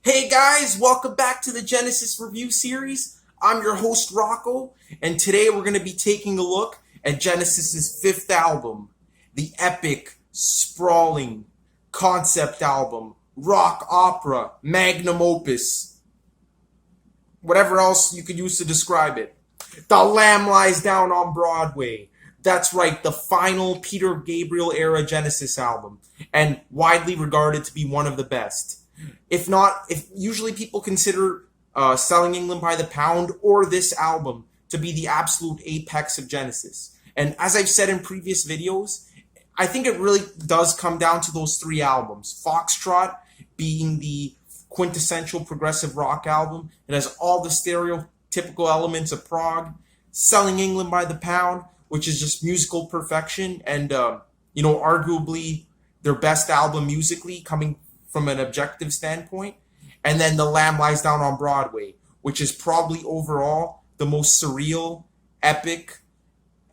Hey guys, welcome back to the Genesis Review Series. I'm your host Rocco, and today we're going to be taking a look at Genesis's fifth album, the epic, sprawling concept album, rock opera, magnum opus, whatever else you could use to describe it. The Lamb Lies Down on Broadway. That's right, the final Peter Gabriel era Genesis album, and widely regarded to be one of the best. If usually people consider Selling England by the Pound or this album to be the absolute apex of Genesis. And as I've said in previous videos, I think it really does come down to those three albums. Foxtrot being the quintessential progressive rock album. It has all the stereotypical elements of prog. Selling England by the Pound, which is just musical perfection and, arguably their best album musically coming from an objective standpoint. And then The Lamb Lies Down on Broadway, which is probably overall the most surreal, epic,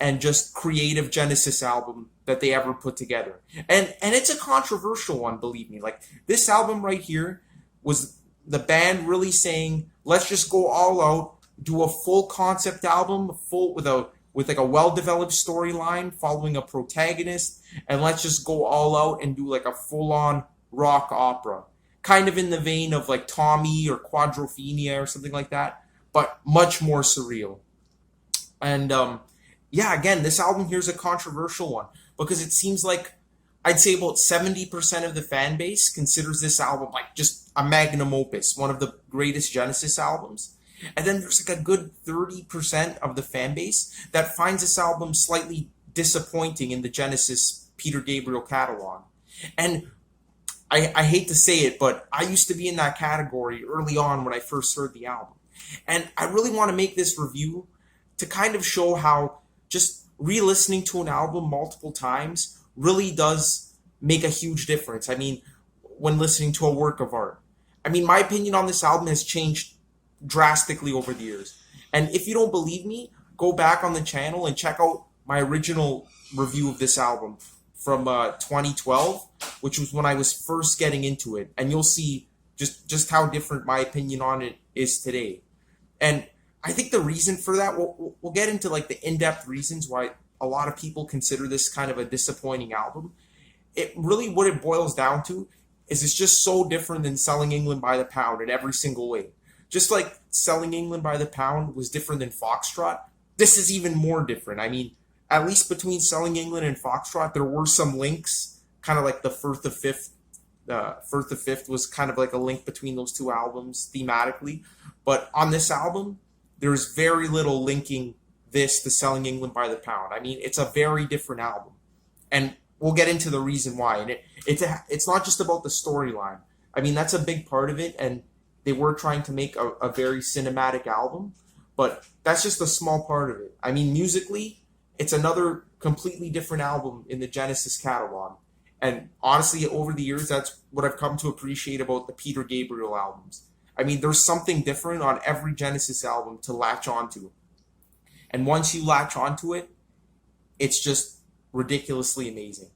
and just creative Genesis album that they ever put together. And it's a controversial one, believe me. Like, this album right here was the band really saying, let's just go all out, do a full concept album, full with a well-developed storyline following a protagonist, and let's just go all out and do like a full-on rock opera, kind of in the vein of like Tommy or Quadrophenia or something like that, but much more surreal. And again, this album here is a controversial one because it seems like I'd say about 70% of the fan base considers this album like just a magnum opus, one of the greatest Genesis albums. And then there's like a good 30% of the fan base that finds this album slightly disappointing in the Genesis Peter Gabriel catalog. And I hate to say it, but I used to be in that category early on when I first heard the album. And I really want to make this review to kind of show how just re-listening to an album multiple times really does make a huge difference. I mean, when listening to a work of art. I mean, my opinion on this album has changed drastically over the years. And if you don't believe me, go back on the channel and check out my original review of this album from 2012, which was when I was first getting into it, and you'll see just how different my opinion on it is today. And I think the reason for that, we'll get into like the in-depth reasons why a lot of people consider this kind of a disappointing album. It really, what it boils down to is it's just so different than Selling England by the Pound in every single way. Just like Selling England by the Pound was different than Foxtrot, this is even more different. I mean, at least between Selling England and Foxtrot, there were some links, kind of like the Firth of Fifth. Firth of Fifth was kind of like a link between those two albums thematically. But on this album, there's very little linking this to Selling England by the Pound. I mean, it's a very different album. And we'll get into the reason why. And it's not just about the storyline. I mean, that's a big part of it, and they were trying to make a very cinematic album, but that's just a small part of it. I mean, musically, it's another completely different album in the Genesis catalog. And honestly, over the years, that's what I've come to appreciate about the Peter Gabriel albums. I mean, there's something different on every Genesis album to latch onto. And once you latch onto it, it's just ridiculously amazing.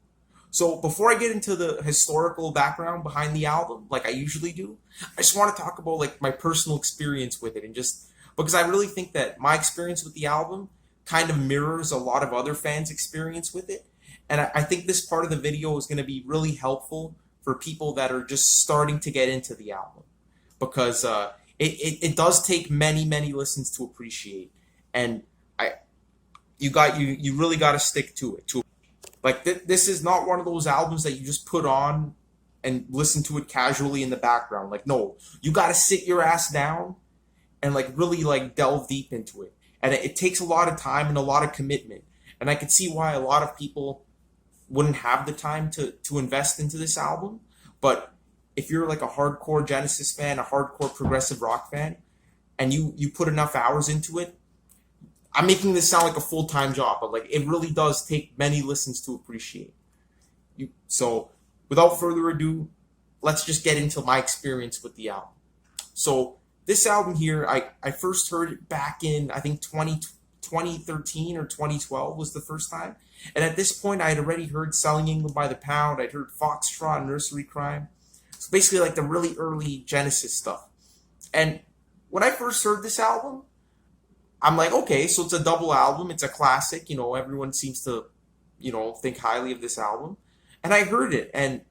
So before I get into the historical background behind the album, like I usually do, I just want to talk about like my personal experience with it, and just because I really think that my experience with the album kind of mirrors a lot of other fans' experience with it. And I think this part of the video is going to be really helpful for people that are just starting to get into the album, because it does take many, many listens to appreciate. And you really got to stick to it. Like, this is not one of those albums that you just put on and listen to it casually in the background. Like, no, you got to sit your ass down and like really like delve deep into it. And it takes a lot of time and a lot of commitment. And I could see why a lot of people wouldn't have the time to invest into this album. But if you're like a hardcore Genesis fan, a hardcore progressive rock fan, and you put enough hours into it, I'm making this sound like a full-time job, but like it really does take many listens to appreciate. So without further ado, let's just get into my experience with the album. So this album here, I first heard it back in, I think 2013 or 2012 was the first time. And at this point, I had already heard Selling England by the Pound. I'd heard Foxtrot and Nursery Crime. So basically like the really early Genesis stuff. And when I first heard this album, I'm like, okay, so it's a double album, it's a classic, everyone seems to, think highly of this album. And I heard it, and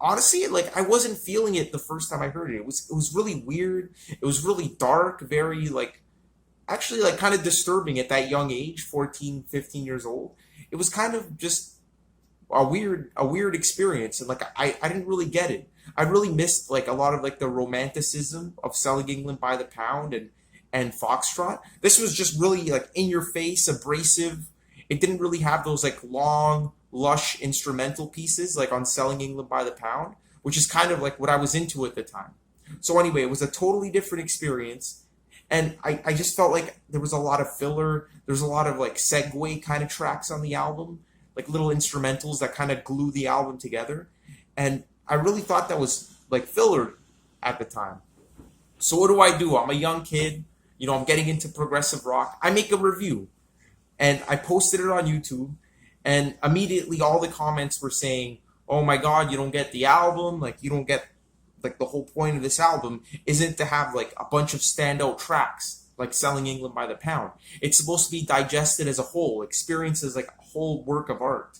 honestly, like I wasn't feeling it the first time I heard it. It was really weird. It was really dark, very like actually like kind of disturbing at that young age, 14, 15 years old. It was kind of just a weird experience, and like I didn't really get it. I really missed like a lot of like the romanticism of Selling England by the Pound and Foxtrot. This was just really like in your face, abrasive. It didn't really have those like long, lush instrumental pieces like on Selling England by the Pound, which is kind of like what I was into at the time. So anyway, it was a totally different experience. And I just felt like there was a lot of filler. There's a lot of like segue kind of tracks on the album, like little instrumentals that kind of glue the album together. And I really thought that was like filler at the time. So what do? I'm a young kid. I'm getting into progressive rock. I make a review and I posted it on YouTube. And immediately all the comments were saying, oh my God, you don't get the album. Like you don't get like the whole point of this album isn't to have like a bunch of standout tracks like Selling England by the Pound. It's supposed to be digested as a whole, experienced as like a whole work of art.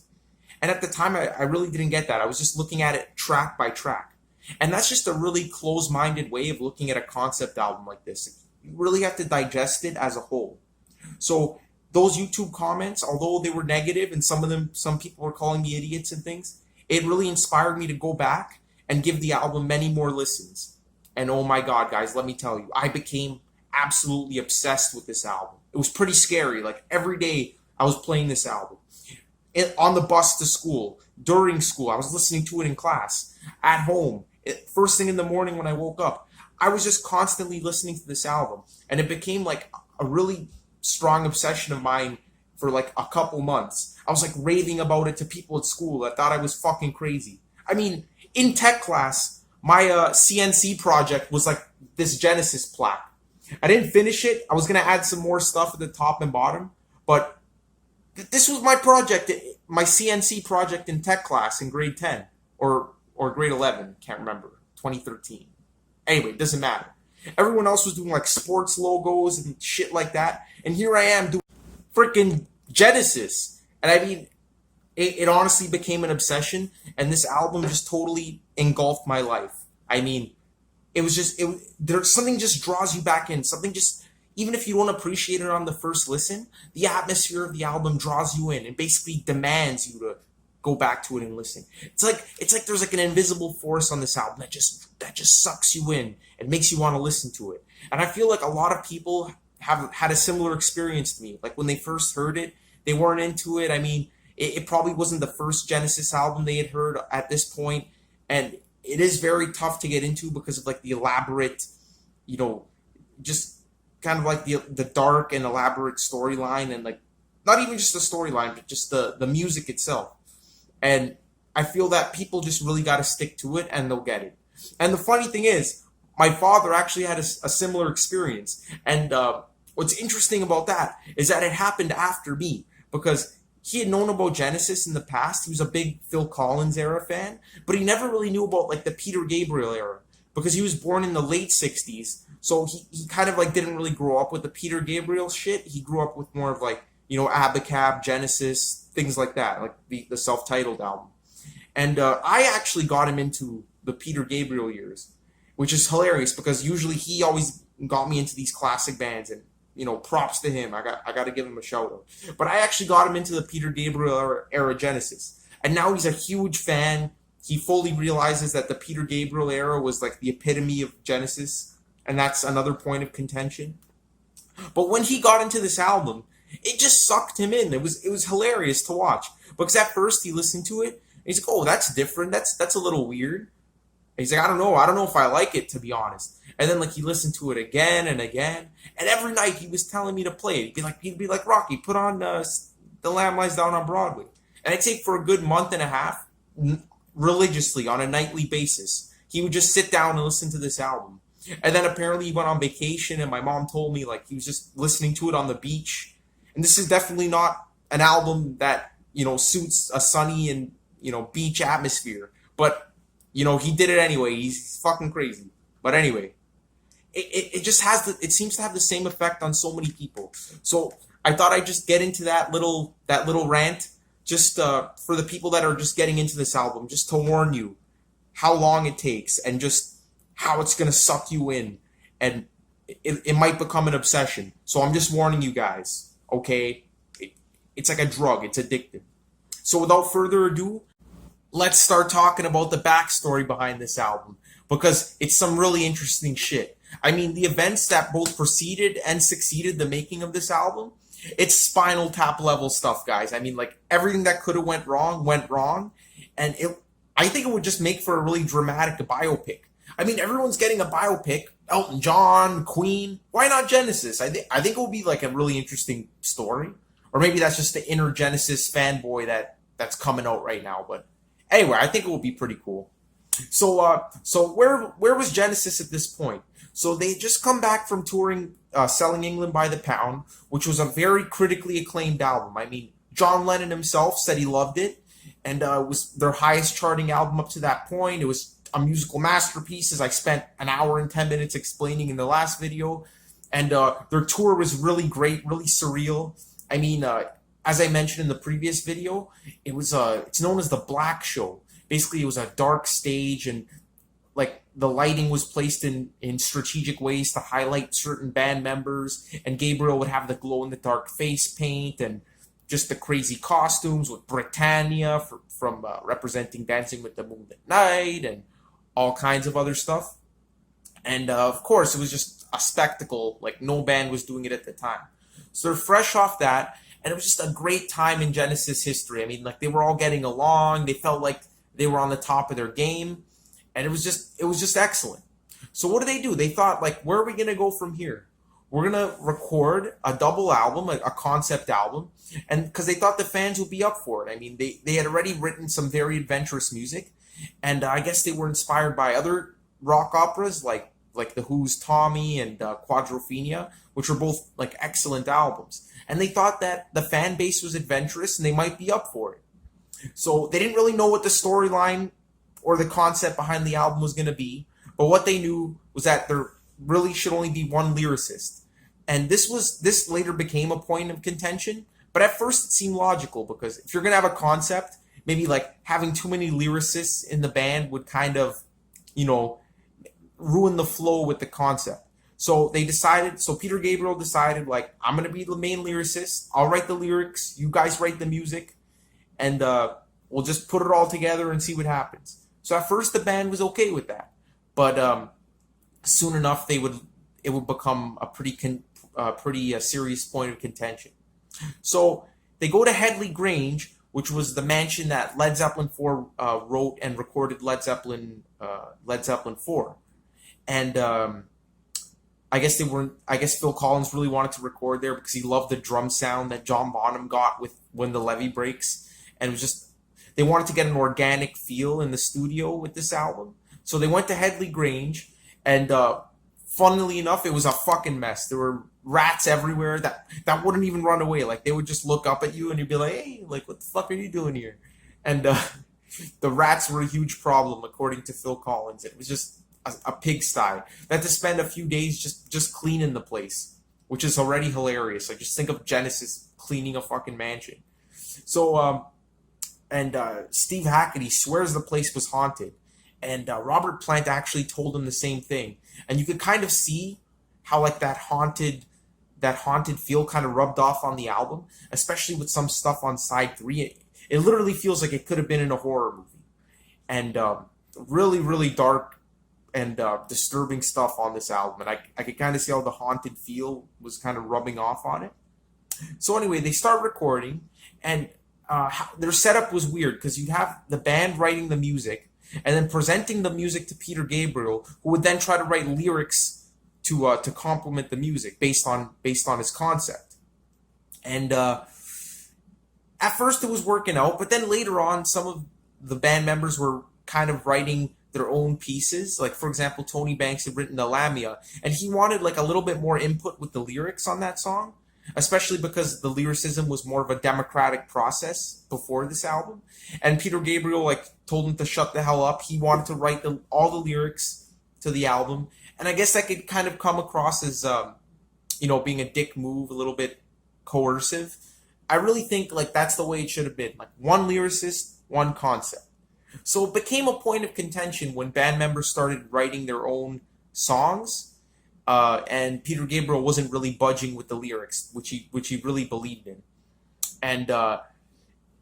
And at the time, I really didn't get that. I was just looking at it track by track. And that's just a really close-minded way of looking at a concept album like this. You really have to digest it as a whole. So those YouTube comments, although they were negative and some people were calling me idiots and things, it really inspired me to go back and give the album many more listens. And oh my God, guys, let me tell you, I became absolutely obsessed with this album. It was pretty scary. Like every day I was playing this album. On the bus to school, during school, I was listening to it in class, at home, first thing in the morning when I woke up. I was just constantly listening to this album. And it became like a really strong obsession of mine for like a couple months. I was like raving about it to people at school that thought I was fucking crazy. I mean, in tech class, my CNC project was like this Genesis plaque. I didn't finish it. I was going to add some more stuff at the top and bottom, but this was my project, my CNC project in tech class in grade 10 or grade 11, can't remember, 2013. Anyway, it doesn't matter. Everyone else was doing like sports logos and shit like that, and here I am doing freaking Genesis. And I mean, it honestly became an obsession, and this album just totally engulfed my life. I mean, there's something just draws you back in, something just, even if you don't appreciate it on the first listen, the atmosphere of the album draws you in and basically demands you to go back to it and listen. It's like there's like an invisible force on this album that just sucks you in and makes you want to listen to it. And I feel like a lot of people have had a similar experience to me. Like when they first heard it, they weren't into it. I mean, it probably wasn't the first Genesis album they had heard at this point, and it is very tough to get into because of like the elaborate, just kind of like the dark and elaborate storyline, and like not even just the storyline, but just the music itself. And I feel that people just really got to stick to it and they'll get it. And the funny thing is, my father actually had a similar experience. And what's interesting about that is that it happened after me, because he had known about Genesis in the past. He was a big Phil Collins era fan, but he never really knew about like the Peter Gabriel era, because he was born in the late 60s. So he kind of like didn't really grow up with the Peter Gabriel shit. He grew up with more of like, Abacab, Genesis, things like that, like the self-titled album. And I actually got him into the Peter Gabriel years, which is hilarious because usually he always got me into these classic bands, and props to him. I got to give him a shout out. But I actually got him into the Peter Gabriel era Genesis, and now he's a huge fan. He fully realizes that the Peter Gabriel era was like the epitome of Genesis, and that's another point of contention. But when he got into this album, it just sucked him in. It was hilarious to watch, because at first he listened to it and he's like, "Oh, that's different. That's a little weird." And he's like, I don't know if I like it, to be honest. And then like he listened to it again and again, and every night he was telling me to play it. He'd be like, Rocky, put on The Lamb Lies Down on Broadway. And I'd say for a good month and a half, religiously on a nightly basis, he would just sit down and listen to this album. And then apparently he went on vacation, and my mom told me like he was just listening to it on the beach. And this is definitely not an album that suits a sunny and beach atmosphere. But he did it anyway. He's fucking crazy. But anyway, it just it seems to have the same effect on so many people. So I thought I'd just get into that little rant, just for the people that are just getting into this album, just to warn you how long it takes and just how it's gonna suck you in, and it might become an obsession. So I'm just warning you guys, okay? It's like a drug. It's addictive. So without further ado, let's start talking about the backstory behind this album, because it's some really interesting shit. I mean, the events that both preceded and succeeded the making of this album, it's Spinal Tap level stuff, guys. I mean, like, everything that could have went wrong, and I think it would just make for a really dramatic biopic. I mean, everyone's getting a biopic. Elton John, Queen. Why not Genesis? I think it would be like a really interesting story. Or maybe that's just the inner Genesis fanboy that's coming out right now. But anyway, I think it would be pretty cool. So where was Genesis at this point? So they just come back from touring, Selling England by the Pound, which was a very critically acclaimed album. I mean, John Lennon himself said he loved it, and it was their highest charting album up to that point. It was a musical masterpiece, as I spent an hour and 10 minutes explaining in the last video. And their tour was really great, really surreal. I mean, as I mentioned in the previous video, it's known as the Black Show. Basically, it was a dark stage, and like the lighting was placed in strategic ways to highlight certain band members, and Gabriel would have the glow-in-the-dark face paint and just the crazy costumes with Britannia from representing Dancing with the Moon at Night and all kinds of other stuff. And of course, it was just a spectacle like no band was doing it at the time. So they're fresh off that, and it was just a great time in Genesis history. I mean, like, they were all getting along. They felt like they were on the top of their game, and it was just excellent. So what do? They thought, like, where are we going to go from here? We're going to record a double album, a concept album, and because they thought the fans would be up for it. I mean, they had already written some very adventurous music, and I guess they were inspired by other rock operas like The Who's Tommy and Quadrophenia, which were both like excellent albums. And they thought that the fan base was adventurous and they might be up for it. So they didn't really know what the storyline or the concept behind the album was going to be, but what they knew was that there really should only be one lyricist. And this later became a point of contention, but at first it seemed logical, because if you're going to have a concept, maybe like having too many lyricists in the band would kind of, ruin the flow with the concept. So Peter Gabriel decided, like, I'm going to be the main lyricist. I'll write the lyrics. You guys write the music. And we'll just put it all together and see what happens. So at first the band was okay with that. But soon enough, it would become a pretty serious point of contention. So they go to Headley Grange, which was the mansion that Led Zeppelin 4 wrote and recorded Led Zeppelin 4. And I guess Phil Collins really wanted to record there because he loved the drum sound that John Bonham got with When the Levee Breaks. And it was just, they wanted to get an organic feel in the studio with this album. So they went to Headley Grange, and funnily enough, it was a fucking mess. There were rats everywhere that wouldn't even run away. Like, they would just look up at you and you'd be like, hey, like, what the fuck are you doing here? And the rats were a huge problem, according to Phil Collins. It was just a pigsty. They had to spend a few days just cleaning the place, which is already hilarious. Like, just think of Genesis cleaning a fucking mansion. So, Steve Hackett, he swears the place was haunted. And Robert Plant actually told him the same thing. And you could kind of see how, like, that haunted feel kind of rubbed off on the album, especially with some stuff on side 3. It literally feels like it could have been in a horror movie. And really, really dark and disturbing stuff on this album. And I could kind of see how the haunted feel was kind of rubbing off on it. So anyway, they start recording, and their setup was weird, because you'd have the band writing the music and then presenting the music to Peter Gabriel, who would then try to write lyrics to complement the music based on his concept. And at first it was working out, but then later on, some of the band members were kind of writing their own pieces. Like, for example, Tony Banks had written the Lamia, and he wanted like a little bit more input with the lyrics on that song. especially because the lyricism was more of a democratic process before this album. And Peter Gabriel like told him to shut the hell up. He wanted to write all the lyrics to the album, and I guess that could kind of come across as being a dick move, a little bit coercive. I really think like that's the way it should have been. Like one lyricist, one concept. So it became a point of contention when band members started writing their own songs, and Peter Gabriel wasn't really budging with the lyrics, which he really believed in, and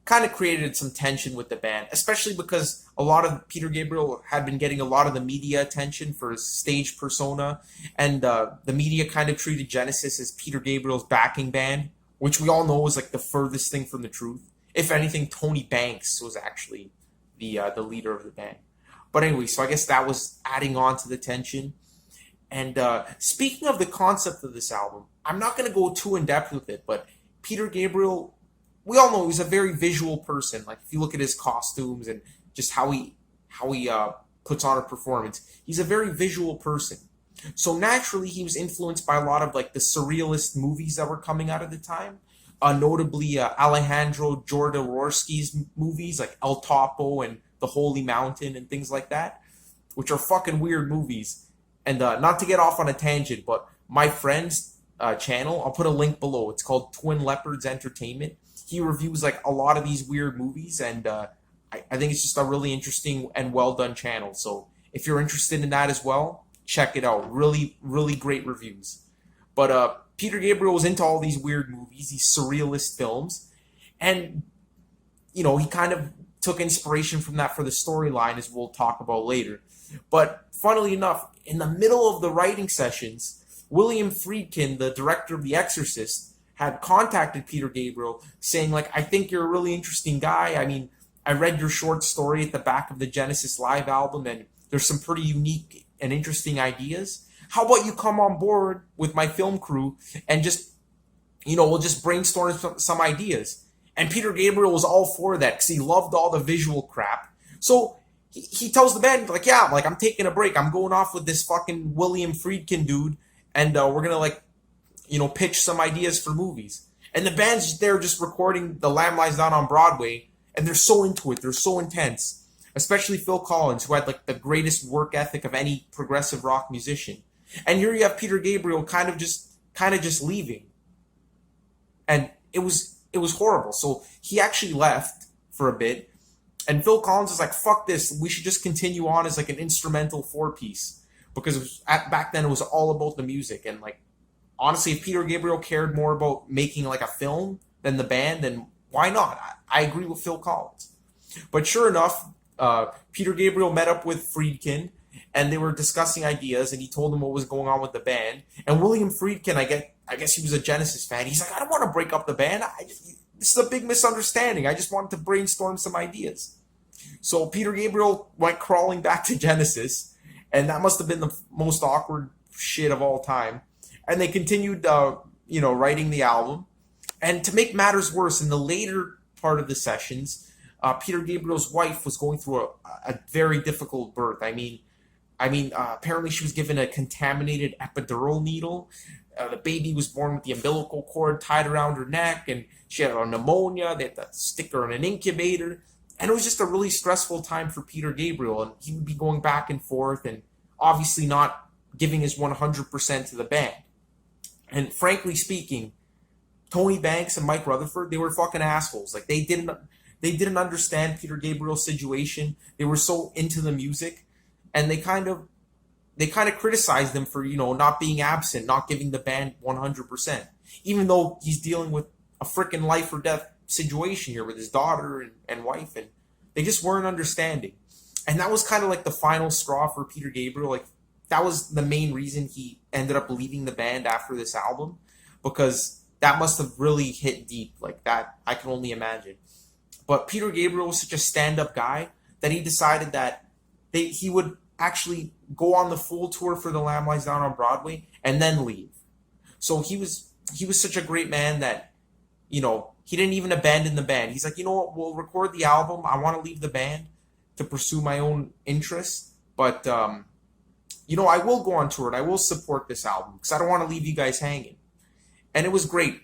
kind of created some tension with the band, especially because a lot of Peter Gabriel had been getting a lot of the media attention for his stage persona, and the media kind of treated Genesis as Peter Gabriel's backing band, which we all know is like the furthest thing from the truth. If anything, Tony Banks was actually the leader of the band. But anyway, so I guess that was adding on to the tension. And speaking of the concept of this album, I'm not going to go too in depth with it, but Peter Gabriel, we all know he's a very visual person. Like if you look at his costumes and just how he puts on a performance, he's a very visual person. So naturally, he was influenced by a lot of like the surrealist movies that were coming out at the time, notably Alejandro Jodorowsky's movies like El Topo and The Holy Mountain and things like that, which are fucking weird movies. And not to get off on a tangent, but my friend's channel, I'll put a link below. It's called Twin Leopards Entertainment. He reviews like a lot of these weird movies, and I think it's just a really interesting and well done channel. So if you're interested in that as well, check it out. Really, really great reviews. But Peter Gabriel was into all these weird movies, these surrealist films, and he kind of took inspiration from that for the storyline, as we'll talk about later. But funnily enough, in the middle of the writing sessions, William Friedkin, the director of The Exorcist, had contacted Peter Gabriel saying, like, I think you're a really interesting guy. I mean, I read your short story at the back of the Genesis Live album, and there's some pretty unique and interesting ideas. How about you come on board with my film crew and just, we'll just brainstorm some ideas. And Peter Gabriel was all for that because he loved all the visual crap. So he tells the band, like, yeah, like, I'm taking a break. I'm going off with this fucking William Friedkin dude, and we're going to, like, pitch some ideas for movies. And the band's there just recording The Lamb Lies Down on Broadway, and they're so into it. They're so intense. Especially Phil Collins, who had, like, the greatest work ethic of any progressive rock musician. And here you have Peter Gabriel kind of just leaving. And it was horrible. So he actually left for a bit. And Phil Collins is like, fuck this. We should just continue on as like an instrumental 4-piece. Because back then it was all about the music. And like, honestly, if Peter Gabriel cared more about making like a film than the band, then why not? I agree with Phil Collins. But sure enough, Peter Gabriel met up with Friedkin, and they were discussing ideas, and he told him what was going on with the band. And William Friedkin, I guess he was a Genesis fan. He's like, I don't want to break up the band. This is a big misunderstanding. I just wanted to brainstorm some ideas. So Peter Gabriel went crawling back to Genesis, and that must have been the most awkward shit of all time. And they continued, writing the album. And to make matters worse, in the later part of the sessions, Peter Gabriel's wife was going through a very difficult birth. I mean, apparently she was given a contaminated epidural needle. The baby was born with the umbilical cord tied around her neck, and she had a pneumonia. They had to stick her in an incubator. And it was just a really stressful time for Peter Gabriel, and he would be going back and forth and obviously not giving his 100% to the band. And frankly speaking, Tony Banks and Mike Rutherford, they were fucking assholes. Like, they didn't understand Peter Gabriel's situation. They were so into the music, and they kind of criticized him for, not being absent, not giving the band 100%, even though he's dealing with a freaking life or death situation here with his daughter and wife, and they just weren't understanding. And that was kind of like the final straw for Peter Gabriel. Like, that was the main reason he ended up leaving the band after this album, because that must have really hit deep. Like, that, I can only imagine. But Peter Gabriel was such a stand-up guy that he decided that he would actually go on the full tour for The Lamb Lies Down on Broadway and then leave. So he was such a great man that, he didn't even abandon the band. He's like, you know what, we'll record the album. I want to leave the band to pursue my own interests. But, I will go on tour and I will support this album because I don't want to leave you guys hanging. And it was great.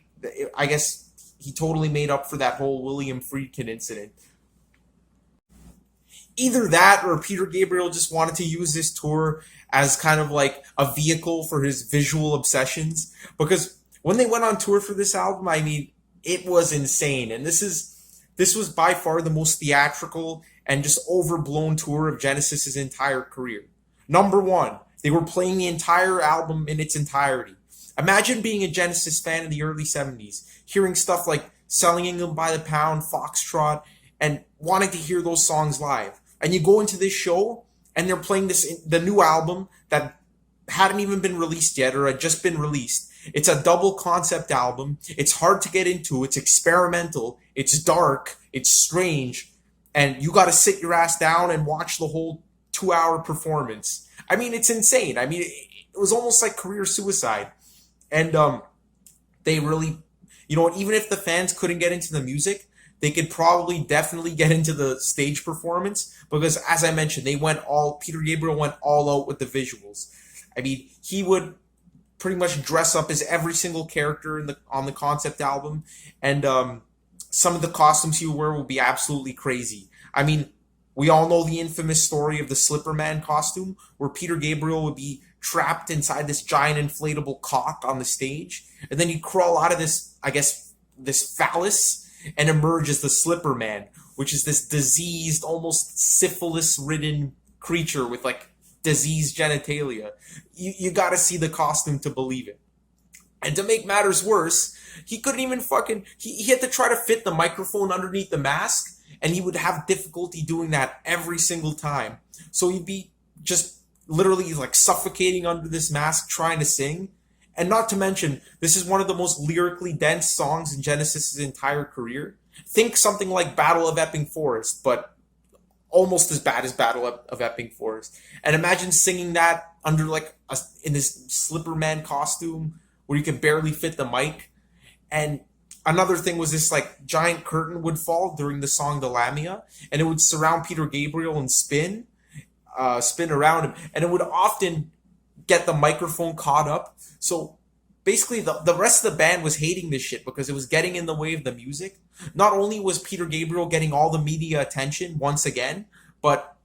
I guess he totally made up for that whole William Friedkin incident. Either that or Peter Gabriel just wanted to use this tour as kind of like a vehicle for his visual obsessions. Because when they went on tour for this album, I mean, it was insane. And this was by far the most theatrical and just overblown tour of Genesis's entire career. Number one, they were playing the entire album in its entirety. Imagine being a Genesis fan in the early 70s, hearing stuff like Selling Them by the Pound, Foxtrot, and wanting to hear those songs live. And you go into this show, and they're playing the new album that hadn't even been released yet, or had just been released. It's a double concept album. It's hard to get into. It's experimental. It's dark. It's strange. And you got to sit your ass down and watch the whole 2-hour performance. I mean, it's insane. I mean, it was almost like career suicide. And they really, even if the fans couldn't get into the music, they could probably definitely get into the stage performance because, as I mentioned, Peter Gabriel went all out with the visuals. I mean, he would pretty much dress up as every single character on the concept album, and some of the costumes he would wear would be absolutely crazy. I mean, we all know the infamous story of the Slipper Man costume, where Peter Gabriel would be trapped inside this giant inflatable cock on the stage, and then he'd crawl out of this, I guess, this phallus and emerge as the Slipper Man, which is this diseased, almost syphilis-ridden creature with like diseased genitalia. You got to see the costume to believe it. And to make matters worse, he couldn't even he had to try to fit the microphone underneath the mask, and he would have difficulty doing that every single time. So he'd be just literally like suffocating under this mask trying to sing. And not to mention, this is one of the most lyrically dense songs in Genesis's entire career. Think something like Battle of Epping Forest, but almost as bad as Battle of Epping Forest. And imagine singing that under in this Slipper Man costume where you can barely fit the mic. And another thing was this like giant curtain would fall during the song The Lamia, and it would surround Peter Gabriel and spin around him. And it would often get the microphone caught up. So basically the rest of the band was hating this shit because it was getting in the way of the music. Not only was Peter Gabriel getting all the media attention once again, but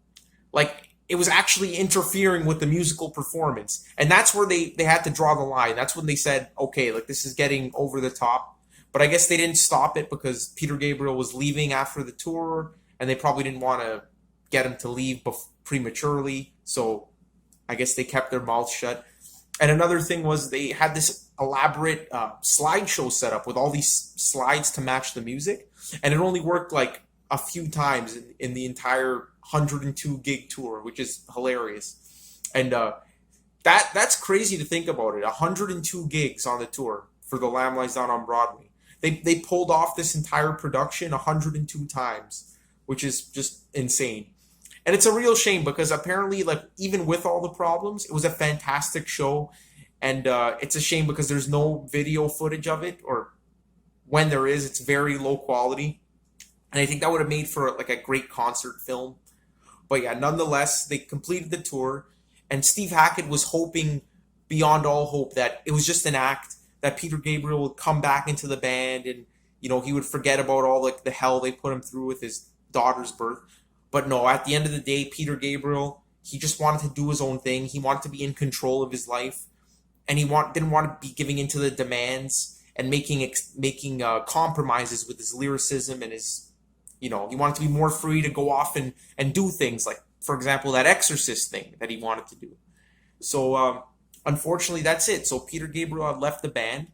like it was actually interfering with the musical performance. And that's where they had to draw the line. That's when they said, okay, like this is getting over the top. But I guess they didn't stop it because Peter Gabriel was leaving after the tour, and they probably didn't want to get him to leave prematurely. So I guess they kept their mouths shut. And another thing was they had this elaborate slideshow set up with all these slides to match the music. And it only worked like a few times in the entire 102 gig tour, which is hilarious. And that's crazy to think about it. 102 gigs on the tour for The Lamb Lies Down on Broadway. They pulled off this entire production 102 times, which is just insane. And it's a real shame because apparently, like, even with all the problems, it was a fantastic show. And it's a shame because there's no video footage of it, or when there is, it's very low quality. And I think that would have made for like a great concert film. But yeah, nonetheless, they completed the tour, and Steve Hackett was hoping beyond all hope that it was just an act, that Peter Gabriel would come back into the band and, he would forget about all like the hell they put him through with his daughter's birth. But no, at the end of the day, Peter Gabriel, he just wanted to do his own thing. He wanted to be in control of his life, and he didn't want to be giving into the demands and making compromises with his lyricism and his, he wanted to be more free to go off and do things like, for example, that Exorcist thing that he wanted to do. So, unfortunately, that's it. So Peter Gabriel had left the band,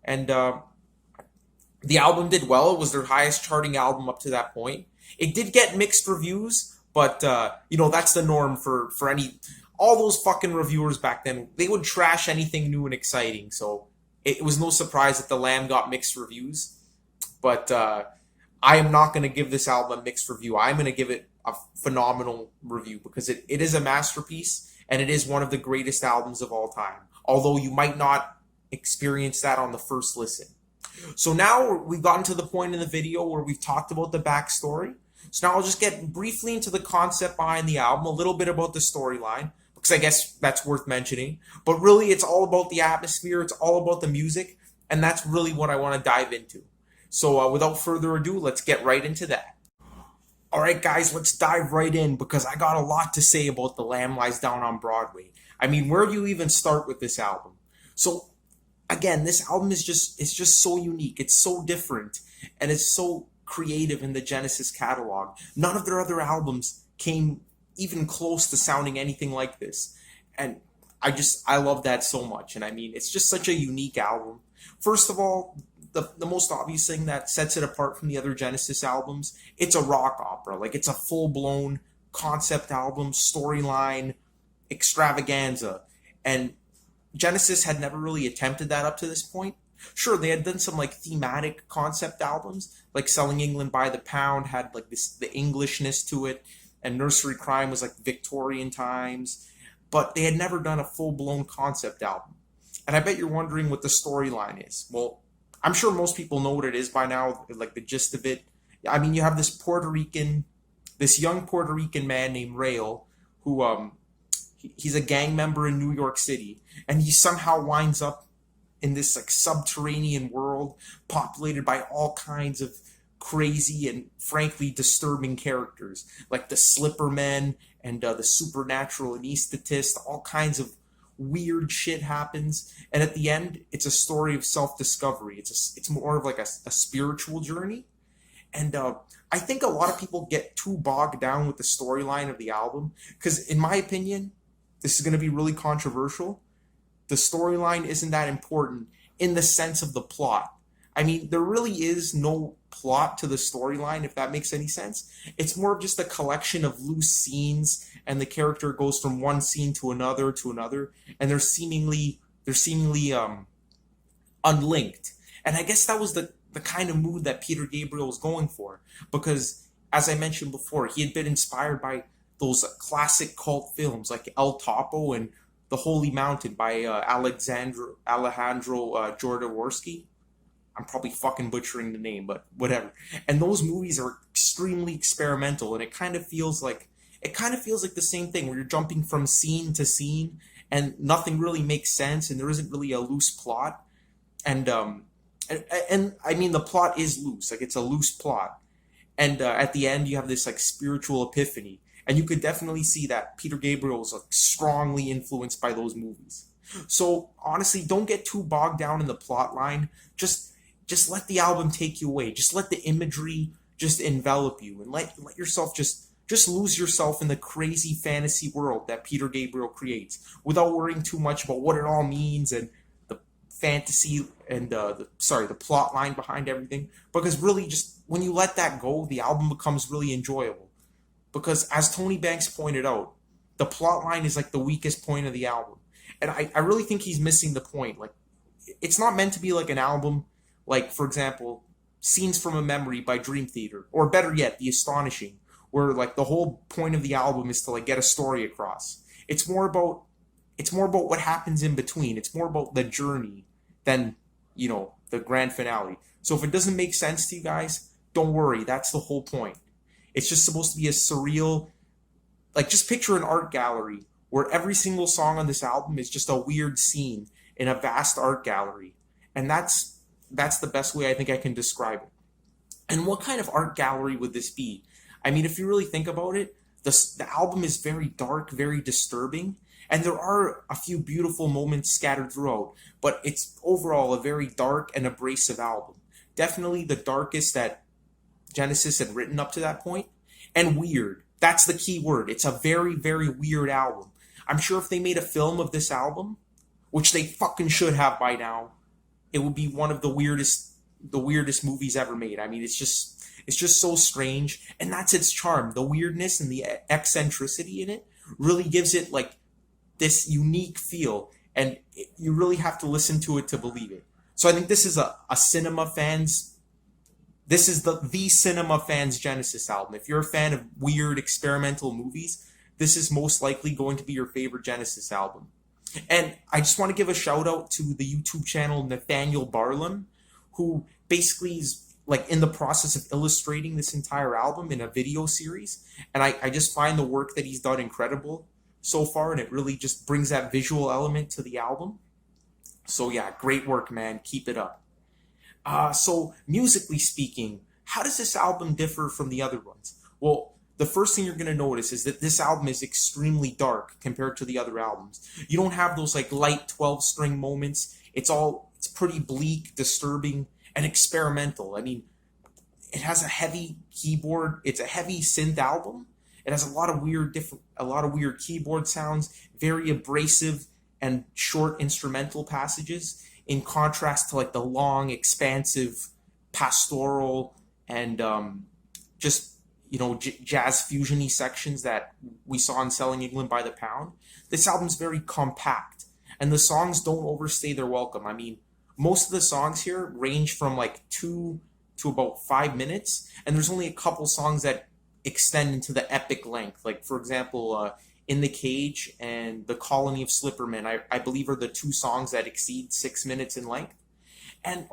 and the album did well. It was their highest charting album up to that point. It did get mixed reviews, but that's the norm for all those fucking reviewers back then. They would trash anything new and exciting. So it was no surprise that The Lamb got mixed reviews. But I am not going to give this album a mixed review. I'm going to give it a phenomenal review because it is a masterpiece, and it is one of the greatest albums of all time. Although you might not experience that on the first listen. So now we've gotten to the point in the video where we've talked about the backstory. So now I'll just get briefly into the concept behind the album, a little bit about the storyline, because I guess that's worth mentioning. But really, it's all about the atmosphere. It's all about the music. And that's really what I want to dive into. So without further ado, let's get right into that. All right, guys, let's dive right in because I got a lot to say about The Lamb Lies Down on Broadway. I mean, where do you even start with this album? So again, this album is just so unique. It's so different and it's so creative in the Genesis catalog. None of their other albums came even close to sounding anything like this. And I love that so much. And I mean, it's just such a unique album. First of all, the most obvious thing that sets it apart from the other Genesis albums, it's a rock opera. Like it's a full-blown concept album, storyline, extravaganza. And Genesis had never really attempted that up to this point. Sure, they had done some like thematic concept albums, like Selling England by the Pound had like the Englishness to it, and Nursery Crime was like Victorian times, but they had never done a full-blown concept album. And I bet you're wondering what the storyline is. Well, I'm sure most people know what it is by now, like the gist of it. I mean, you have this young Puerto Rican man named Rael, who he's a gang member in New York City, and he somehow winds up in this like subterranean world populated by all kinds of crazy and frankly disturbing characters, like the Slipper Men and the supernatural anesthetist. All kinds of weird shit happens, and at the end it's a story of self-discovery. It's more of like a spiritual journey. And I think a lot of people get too bogged down with the storyline of the album because in my opinion, this is going to be really controversial, the storyline isn't that important in the sense of the plot. I mean, there really is no plot to the storyline, if that makes any sense. It's more of just a collection of loose scenes, and the character goes from one scene to another, and they're seemingly unlinked. And I guess that was the kind of mood that Peter Gabriel was going for, because as I mentioned before, he had been inspired by those classic cult films like El Topo and The Holy Mountain by Alejandro Jodorowsky. I'm probably fucking butchering the name, but whatever. And those movies are extremely experimental, and it kind of feels like the same thing where you're jumping from scene to scene, and nothing really makes sense, and there isn't really a loose plot. And I mean, the plot is loose, like it's a loose plot. And at the end, you have this like spiritual epiphany, and you could definitely see that Peter Gabriel is like strongly influenced by those movies. So honestly, don't get too bogged down in the plot line. Just let the album take you away. Just let the imagery just envelop you, and let yourself just lose yourself in the crazy fantasy world that Peter Gabriel creates without worrying too much about what it all means and the fantasy and the plot line behind everything. Because really, just when you let that go, the album becomes really enjoyable. Because as Tony Banks pointed out, the plot line is like the weakest point of the album. And I really think he's missing the point. Like, it's not meant to be like an album like, for example, Scenes from a Memory by Dream Theater, or better yet, The Astonishing, where like the whole point of the album is to like get a story across. It's more about what happens in between. It's more about the journey than, the grand finale. So if it doesn't make sense to you guys, don't worry. That's the whole point. It's just supposed to be a surreal, like, just picture an art gallery where every single song on this album is just a weird scene in a vast art gallery. And that's the best way I think I can describe it. And what kind of art gallery would this be? I mean, if you really think about it, the album is very dark, very disturbing, and there are a few beautiful moments scattered throughout, but it's overall a very dark and abrasive album. Definitely the darkest that Genesis had written up to that point, and weird. That's the key word. It's a very, very weird album. I'm sure if they made a film of this album, which they fucking should have by now, it would be one of the weirdest movies ever made. I mean, it's just so strange, and that's its charm. The weirdness and the eccentricity in it really gives it like this unique feel, and you really have to listen to it to believe it. So I think this is the cinema fans Genesis album. If you're a fan of weird experimental movies, this is most likely going to be your favorite Genesis album. And I just want to give a shout out to the YouTube channel Nathaniel Barlam, who basically is like in the process of illustrating this entire album in a video series. And I just find the work that he's done incredible so far, and it really just brings that visual element to the album. So yeah, great work, man. Keep it up. So musically speaking, how does this album differ from the other ones? Well, the first thing you're going to notice is that this album is extremely dark compared to the other albums. You don't have those like light 12-string moments. It's pretty bleak, disturbing, and experimental. I mean, it has a heavy keyboard. It's a heavy synth album. It has a lot of weird keyboard sounds, very abrasive and short instrumental passages, in contrast to like the long, expansive, pastoral and just jazz fusiony sections that we saw in Selling England by the Pound. This album's very compact, and the songs don't overstay their welcome. I mean, most of the songs here range from like 2 to about 5 minutes, and there's only a couple songs that extend into the epic length. Like, for example, In the Cage and The Colony of Slippermen, I believe, are the two songs that exceed 6 minutes in length. And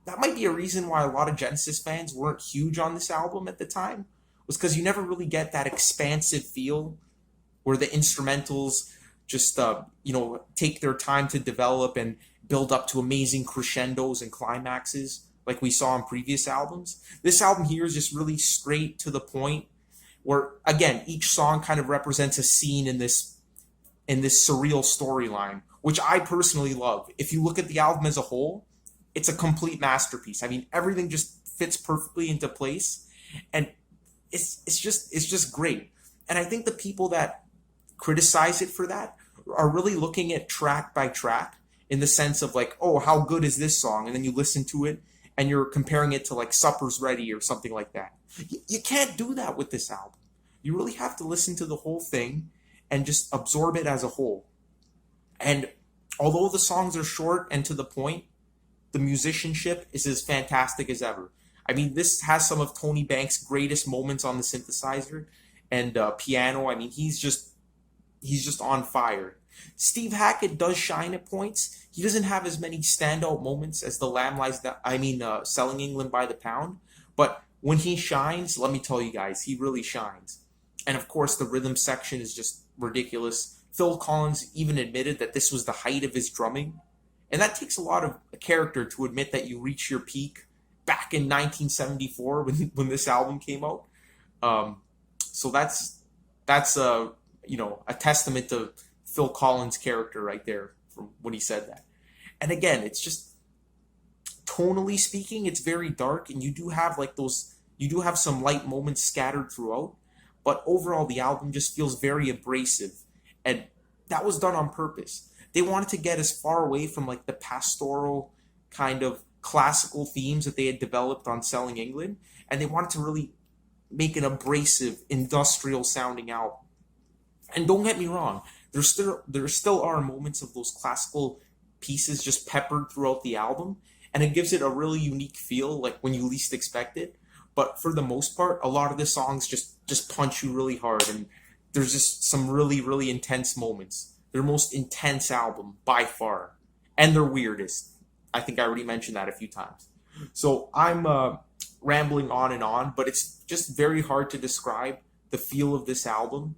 that might be a reason why a lot of Genesis fans weren't huge on this album at the time, was because you never really get that expansive feel where the instrumentals just, take their time to develop and build up to amazing crescendos and climaxes like we saw on previous albums. This album here is just really straight to the point, where again each song kind of represents a scene in this surreal storyline, which I personally love. If you look at the album as a whole, it's a complete masterpiece. I mean, everything just fits perfectly into place, and it's just great. And I think the people that criticize it for that are really looking at track by track, in the sense of like, oh, how good is this song? And then you listen to it and you're comparing it to like Supper's Ready or something like that. You can't do that with this album. You really have to listen to the whole thing and just absorb it as a whole. And although the songs are short and to the point, the musicianship is as fantastic as ever. I mean, this has some of Tony Banks' greatest moments on the synthesizer and piano. I mean, he's just on fire. Steve Hackett does shine at points. He doesn't have as many standout moments as The Lamb Lies Down, Selling England by the Pound. But when he shines, let me tell you guys, he really shines. And of course, the rhythm section is just ridiculous. Phil Collins even admitted that this was the height of his drumming. And that takes a lot of character to admit that you reach your peak back in 1974 when this album came out. So that's a testament to Phil Collins' character right there from when he said that. And again, it's just, tonally speaking, it's very dark, and you do have some light moments scattered throughout, but overall the album just feels very abrasive, and that was done on purpose. They wanted to get as far away from like the pastoral kind of classical themes that they had developed on Selling England, and they wanted to really make an abrasive, industrial sounding album. And don't get me wrong, there still are moments of those classical pieces just peppered throughout the album, and it gives it a really unique feel, like when you least expect it. But for the most part, a lot of the songs just punch you really hard, and there's just some really, really intense moments. Their most intense album by far, and their weirdest. I think I already mentioned that a few times. So I'm rambling on, but it's just very hard to describe the feel of this album.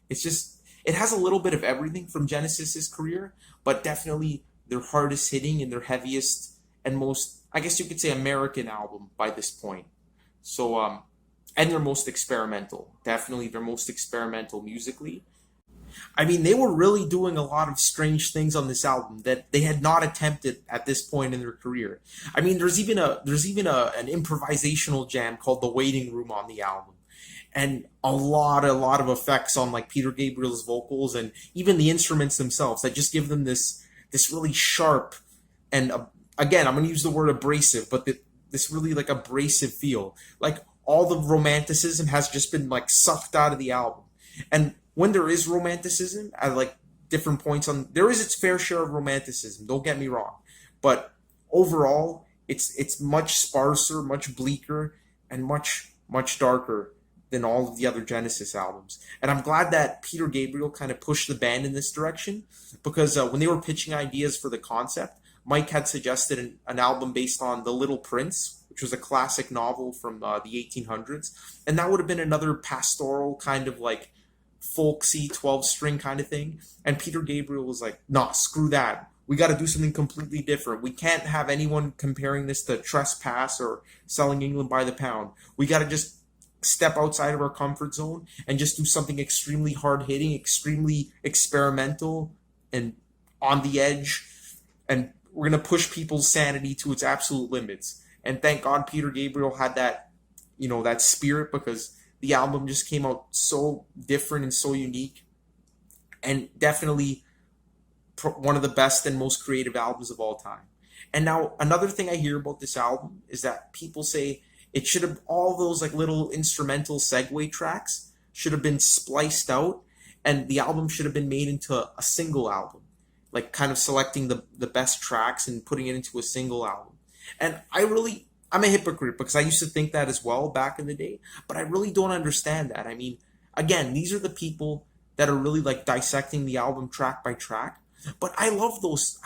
It has a little bit of everything from Genesis's career, but definitely their hardest hitting and their heaviest and most, I guess you could say, American album by this point. So, and their most experimental. Definitely their most experimental musically. I mean, they were really doing a lot of strange things on this album that they had not attempted at this point in their career. I mean, there's even an improvisational jam called The Waiting Room on the album. And a lot of effects on like Peter Gabriel's vocals and even the instruments themselves that just give them this really sharp and again, I'm going to use the word abrasive, but this really like abrasive feel. Like all the romanticism has just been like sucked out of the album. And when there is romanticism at like different points there is its fair share of romanticism, don't get me wrong. But overall, it's much sparser, much bleaker, and much darker than all of the other Genesis albums. And I'm glad that Peter Gabriel kind of pushed the band in this direction, because when they were pitching ideas for the concept, Mike had suggested an album based on The Little Prince, which was a classic novel from the 1800s. And that would have been another pastoral kind of like folksy 12-string kind of thing. And Peter Gabriel was like, nah, screw that. We got to do something completely different. We can't have anyone comparing this to Trespass or Selling England by the Pound. We got to just step outside of our comfort zone and just do something extremely hard hitting, extremely experimental, and on the edge. And we're going to push people's sanity to its absolute limits. And thank God Peter Gabriel had that, that spirit, because the album just came out so different and so unique, and definitely one of the best and most creative albums of all time. And now another thing I hear about this album is that people say it should have, all those like little instrumental segue tracks should have been spliced out, and the album should have been made into a single album, like kind of selecting the best tracks and putting it into a single album. And I'm a hypocrite, because I used to think that as well back in the day, but I really don't understand that. I mean, again, these are the people that are really like dissecting the album track by track. But I love those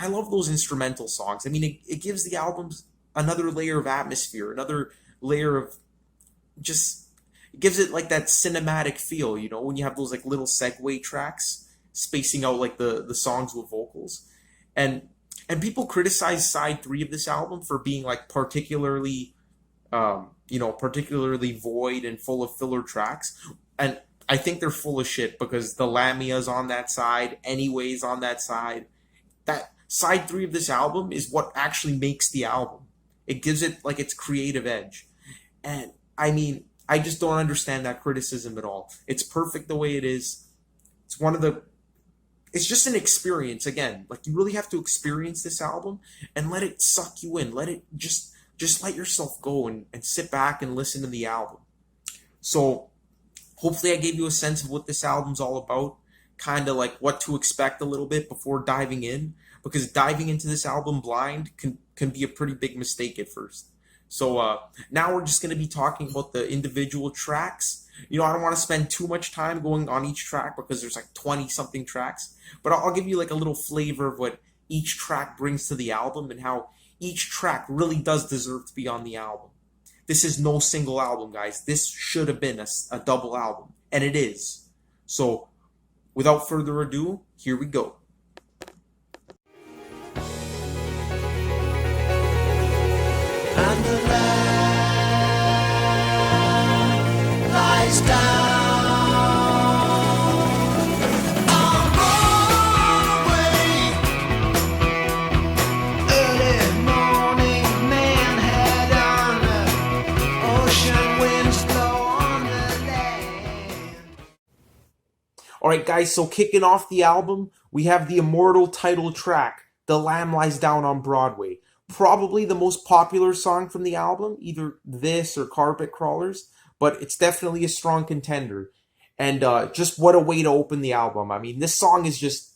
instrumental songs. I mean, it gives the albums another layer of atmosphere, another layer of just, it gives it like that cinematic feel, when you have those like little segue tracks spacing out like the songs with vocals. And people criticize side 3 of this album for being like particularly void and full of filler tracks. And I think they're full of shit, because the Lamia's on that side, Anyways on that side. That side 3 of this album is what actually makes the album. It gives it like its creative edge. And I mean, I just don't understand that criticism at all. It's perfect the way it is. It's just an experience. Again, like, you really have to experience this album and let it suck you in. Let it just let yourself go and sit back and listen to the album. So hopefully I gave you a sense of what this album's all about, kind of like what to expect a little bit before diving in, because diving into this album blind can be a pretty big mistake at first. So now we're just going to be talking about the individual tracks. I don't want to spend too much time going on each track, because there's like 20 something tracks, but I'll give you like a little flavor of what each track brings to the album and how each track really does deserve to be on the album. This is no single album, guys. This should have been a double album, and it is. So without further ado, here we go. And the land lies down on Broadway. Early morning, Manhattan, ocean winds blow on the land. Alright guys, so kicking off the album, we have the immortal title track, The Lamb Lies Down on Broadway. Probably the most popular song from the album, either this or Carpet Crawlers, but it's definitely a strong contender. And just what a way to open the album. I mean, this song is just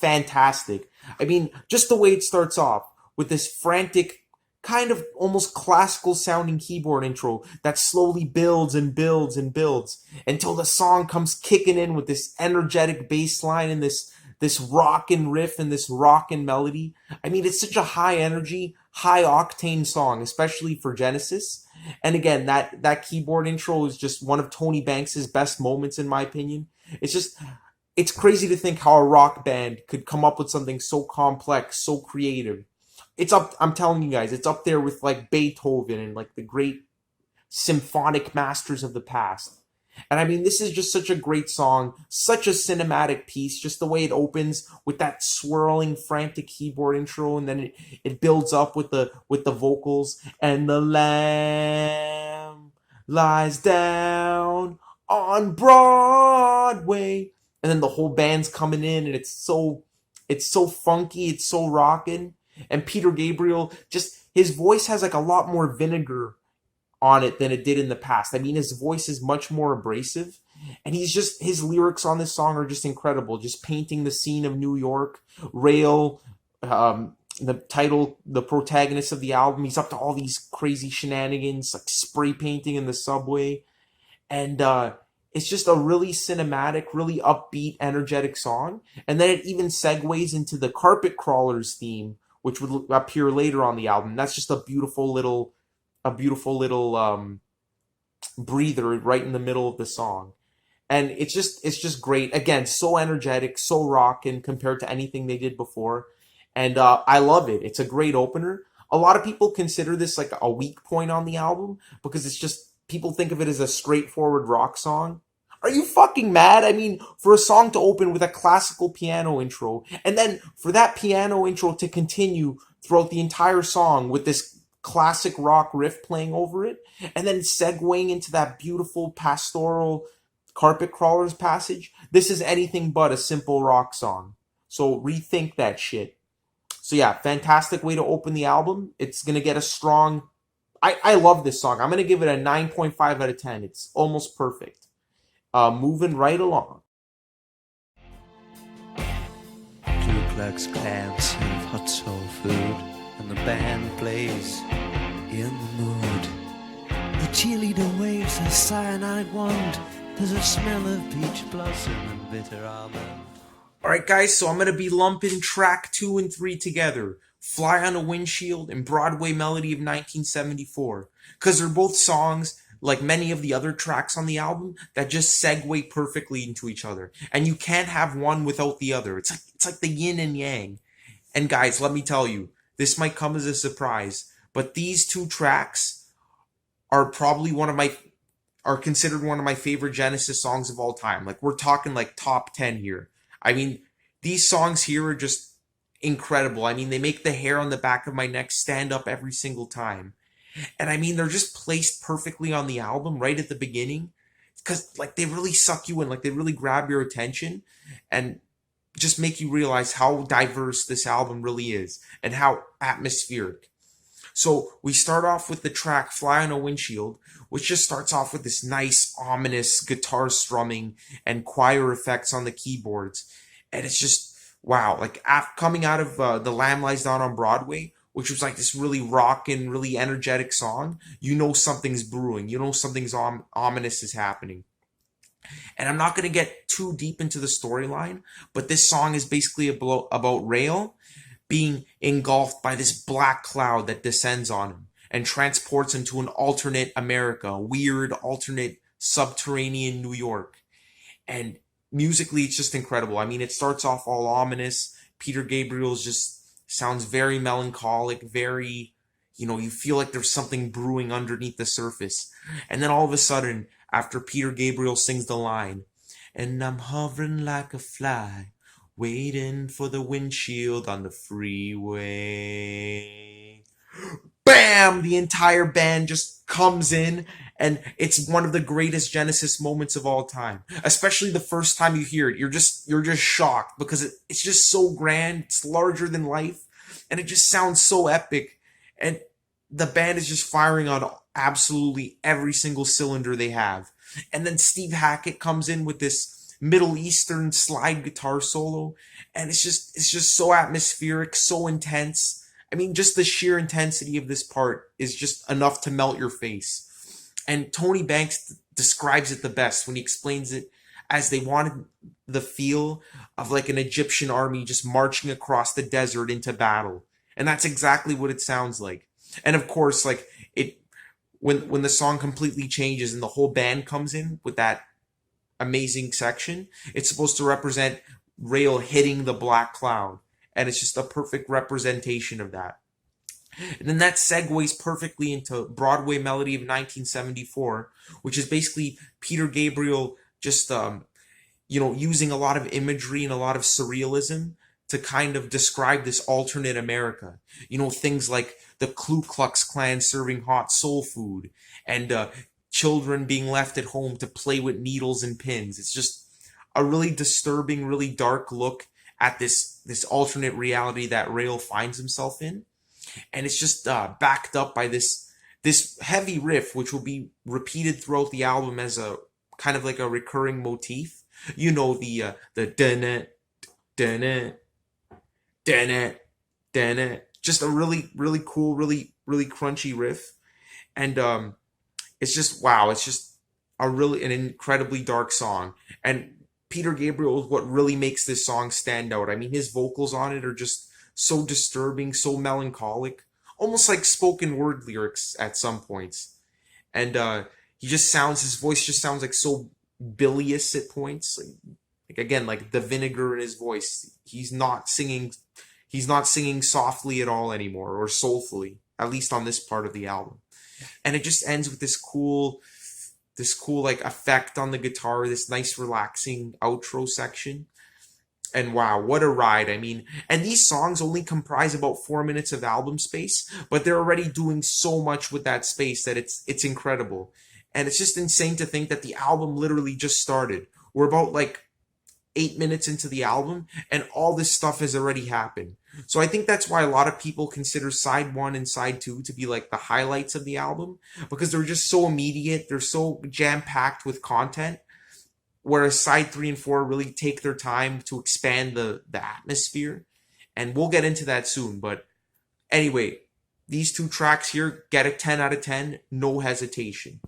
fantastic. I mean, just the way it starts off with this frantic, kind of almost classical sounding keyboard intro that slowly builds and builds and builds until the song comes kicking in with this energetic bass line and this rockin' riff and this rockin' melody. I mean, it's such a high energy, high octane song, especially for Genesis. And again, that keyboard intro is just one of Tony Banks's best moments, in my opinion. It's crazy to think how a rock band could come up with something so complex, so creative. I'm telling you guys, it's up there with like Beethoven and like the great symphonic masters of the past. And I mean, this is just such a great song, such a cinematic piece, just the way it opens with that swirling, frantic keyboard intro, and then it builds up with the vocals, and the lamb lies down on Broadway, and then the whole band's coming in, and it's so funky, it's so rockin', and Peter Gabriel, just his voice has like a lot more vinegar on it than it did in the past. I mean, his voice is much more abrasive, and his lyrics on this song are just incredible, just painting the scene of New York. Rail, the protagonist of the album, he's up to all these crazy shenanigans, like spray painting in the subway, and it's just a really cinematic, really upbeat, energetic song. And then it even segues into the Carpet Crawlers theme, which would appear later on the album. That's just a beautiful little breather right in the middle of the song. And it's just great. Again, so energetic, so rockin' compared to anything they did before. And I love it. It's a great opener. A lot of people consider this like a weak point on the album because it's just people think of it as a straightforward rock song. Are you fucking mad? I mean, for a song to open with a classical piano intro and then for that piano intro to continue throughout the entire song with this classic rock riff playing over it and then segueing into that beautiful pastoral carpet crawlers passage, this is anything but a simple rock song. So rethink that shit. So yeah, fantastic way to open the album. It's gonna get a strong. I love this song. I'm gonna give it a 9.5 out of 10. It's almost perfect. Moving right along. Ku Klux Klan serve hot soul food, and the band plays in the mood. The cheerleader waves a cyanide wand. There's a smell of peach blossom and bitter almond. Alright guys, so I'm going to be lumping track 2 and 3 together. Fly on a Windshield and Broadway Melody of 1974. Because they're both songs, like many of the other tracks on the album, that just segue perfectly into each other. And you can't have one without the other. It's like the yin and yang. And guys, let me tell you, this might come as a surprise, but these two tracks are probably are considered one of my favorite Genesis songs of all time. Like, we're talking like top 10 here. I mean, these songs here are just incredible. I mean, they make the hair on the back of my neck stand up every single time. And I mean, they're just placed perfectly on the album right at the beginning. Because, like, they really suck you in. Like, they really grab your attention and just make you realize how diverse this album really is and how atmospheric. So we start off with the track Fly on a Windshield, which just starts off with this nice, ominous guitar strumming and choir effects on the keyboards. And it's just, wow, like coming out of The Lamb Lies Down on Broadway, which was like this really rockin', really energetic song, you know something's brewing. You know something's ominous is happening. And I'm not going to get too deep into the storyline, but this song is basically about Rail being engulfed by this black cloud that descends on him and transports him to an alternate America, a weird alternate subterranean New York. And musically, it's just incredible. I mean, it starts off all ominous. Peter Gabriel's just sounds very melancholic, very, you feel like there's something brewing underneath the surface. And then all of a sudden, after Peter Gabriel sings the line, and I'm hovering like a fly, waiting for the windshield on the freeway. Bam! The entire band just comes in, and it's one of the greatest Genesis moments of all time. Especially the first time you hear it, you're just shocked because it's just so grand. It's larger than life, and it just sounds so epic. And the band is just firing on absolutely every single cylinder they have. And then Steve Hackett comes in with this Middle Eastern slide guitar solo, and it's just so atmospheric, so intense. I mean, just the sheer intensity of this part is just enough to melt your face. And Tony Banks describes it the best when he explains it as they wanted the feel of like an Egyptian army just marching across the desert into battle. And that's exactly what it sounds like. And of course, like when the song completely changes and the whole band comes in with that amazing section, it's supposed to represent Rail hitting the black cloud, and it's just a perfect representation of that. And then that segues perfectly into Broadway Melody of 1974, which is basically Peter Gabriel just using a lot of imagery and a lot of surrealism to kind of describe this alternate America. Things like the Ku Klux Klan serving hot soul food and children being left at home to play with needles and pins. It's just a really disturbing, really dark look at this alternate reality that Rail finds himself in. And it's just backed up by this heavy riff, which will be repeated throughout the album as a kind of like a recurring motif. The dun dun dun dun, just a really, really cool, really, really crunchy riff. And it's just, wow, it's just an incredibly dark song. And Peter Gabriel is what really makes this song stand out. I mean, his vocals on it are just so disturbing, so melancholic, almost like spoken word lyrics at some points. And his voice just sounds like so bilious at points. Like again, like the vinegar in his voice. He's not singing He's not singing softly at all anymore, or soulfully, at least on this part of the album. And it just ends with this cool like effect on the guitar, this nice relaxing outro section. And wow, what a ride. I mean, and these songs only comprise about 4 minutes of album space, but they're already doing so much with that space that it's incredible. And it's just insane to think that the album literally just started. We're about like 8 minutes into the album, and all this stuff has already happened. So I think that's why a lot of people consider side 1 and side 2 to be like the highlights of the album, because they're just so immediate, they're so jam-packed with content, whereas side 3 and 4 really take their time to expand the atmosphere. And we'll get into that soon. But anyway, these 2 tracks here get a 10 out of 10, no hesitation.